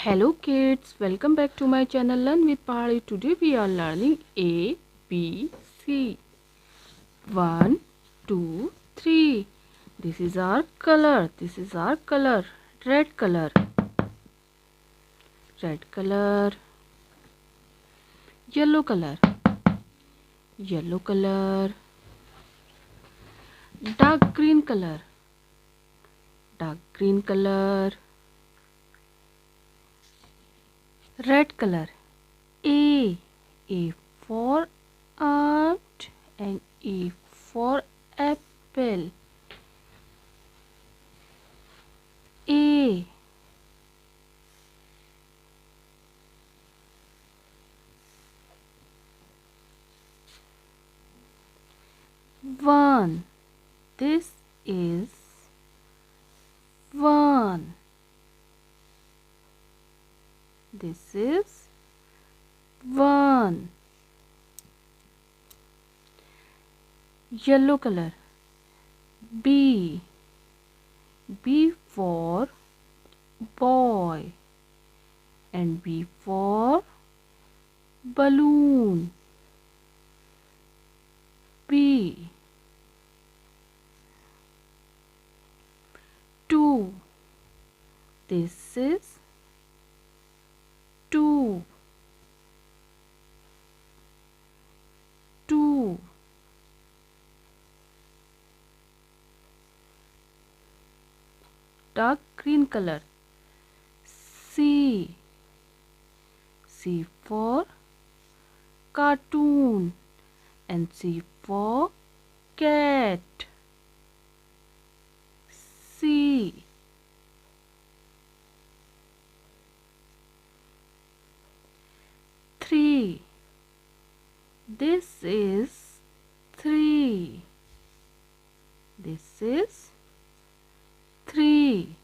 Hello kids, welcome back to my channel Learn with Pahadi. Today we are learning A, B, C. 1, 2, 3. This is our color. This is our color. Red color. Red color. Yellow color. Yellow color. Dark green color. Dark green color. Red color. A. A for ant and A for apple. A. One. This is one. This is one. Yellow color. B. B for boy and B for balloon. B. 2. This is 2. 2. Dark green color. C. C for cartoon and C for cat. C. Three. This is 3. This is 3.